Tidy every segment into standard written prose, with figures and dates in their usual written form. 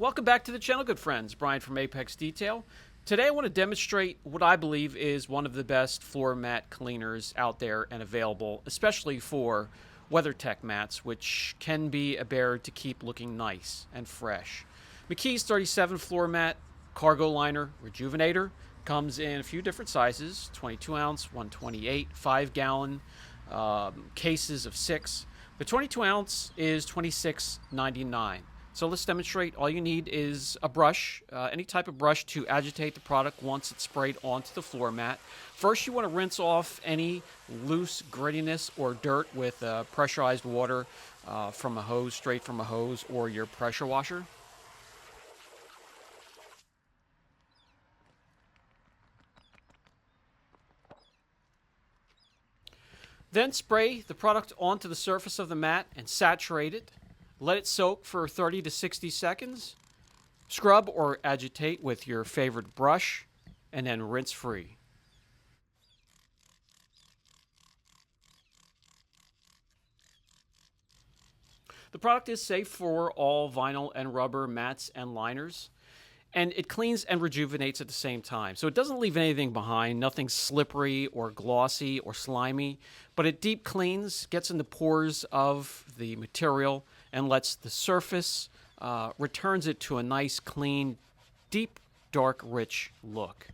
Welcome back to the channel, good friends. Brian from Apex Detail. Today I want to demonstrate what I believe is one of the best floor mat cleaners out there and available, especially for WeatherTech mats, which can be a bear to keep looking nice and fresh. McKee's 37 floor mat cargo liner Rejuvenator comes in a few different sizes: 22 ounce, 128, 5-gallon cases of 6. The 22 ounce is $26.99. So let's demonstrate. All you need is a brush, any type of brush to agitate the product once it's sprayed onto the floor mat. First, you want to rinse off any loose grittiness or dirt with pressurized water from a hose, straight from a hose, or your pressure washer. Then spray the product onto the surface of the mat and saturate it. Let it soak for 30 to 60 seconds. Scrub or agitate with your favorite brush, and then rinse free. The product is safe for all vinyl and rubber mats and liners, and it cleans and rejuvenates at the same time. So it doesn't leave anything behind, nothing slippery or glossy or slimy, but it deep cleans, gets in the pores of the material, and lets the surface, returns it to a nice, clean, deep, dark, rich look.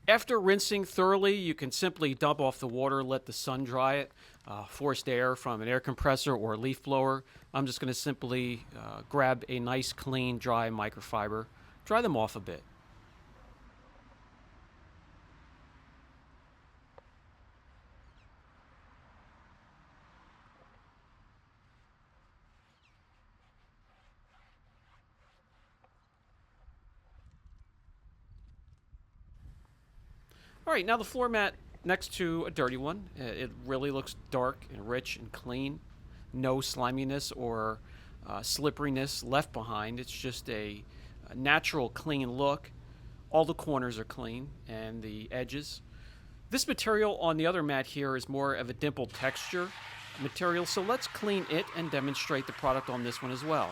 After rinsing thoroughly, you can simply dump off the water, let the sun dry it. Forced air from an air compressor or a leaf blower. I'm just going to simply grab a nice, clean, dry microfiber, dry them off a bit. All right, now the floor mat next to a dirty one. It really looks dark and rich and clean. No sliminess or slipperiness left behind. It's just a natural, clean look. All the corners are clean and the edges. This material on the other mat here is more of a dimpled texture material, so let's clean it and demonstrate the product on this one as well.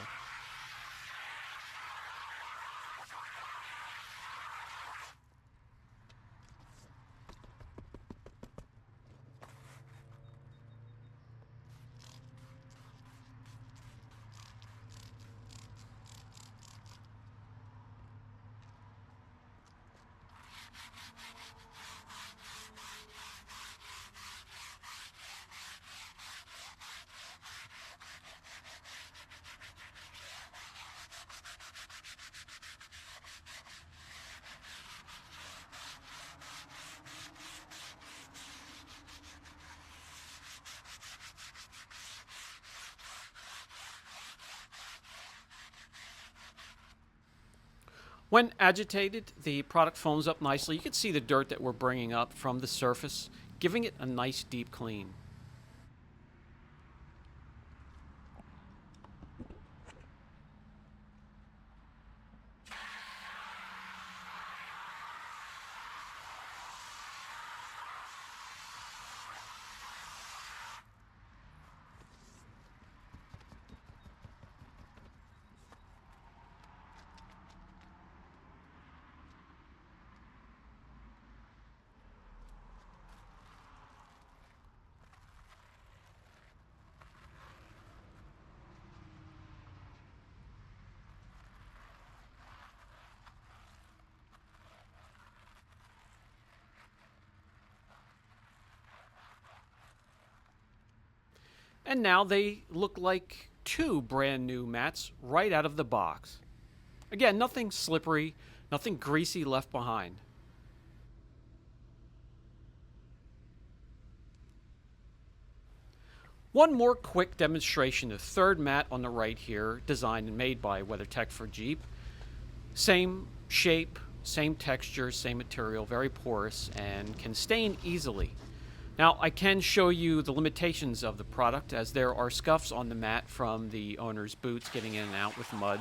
When agitated, the product foams up nicely. You can see the dirt that we're bringing up from the surface, giving it a nice deep clean. And now they look like two brand new mats right out of the box. Again, nothing slippery, nothing greasy left behind. One more quick demonstration. The third mat on the right here, designed and made by WeatherTech for Jeep. Same shape, same texture, same material, very porous, and can stain easily. Now, I can show you the limitations of the product, as there are scuffs on the mat from the owner's boots getting in and out with mud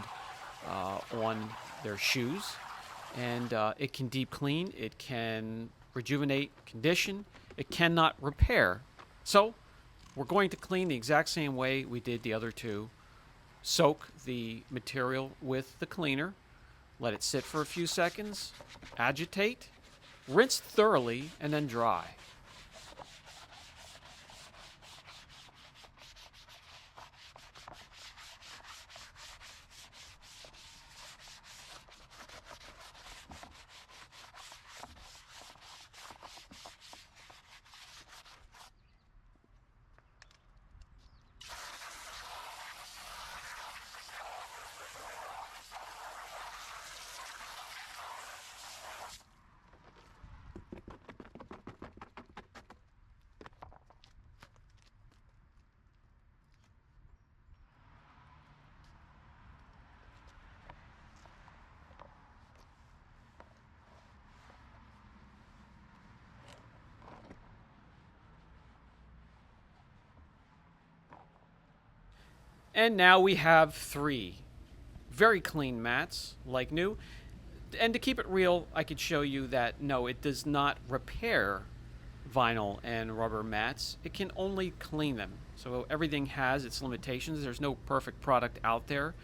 on their shoes. And it can deep clean, it can rejuvenate, condition, it cannot repair. So, we're going to clean the exact same way we did the other two. Soak the material with the cleaner, let it sit for a few seconds, agitate, rinse thoroughly, and then dry. And now we have three very clean mats, like new. And to keep it real, I could show you that no, it does not repair vinyl and rubber mats. It can only clean them. So everything has its limitations. There's no perfect product out there.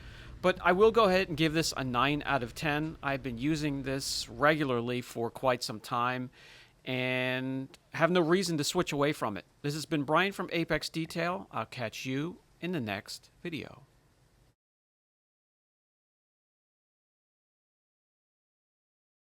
But I will go ahead and give this a 9 out of 10. I've been using this regularly for quite some time and have no reason to switch away from it. This has been Brian from Apex Detail. I'll catch you in the next video.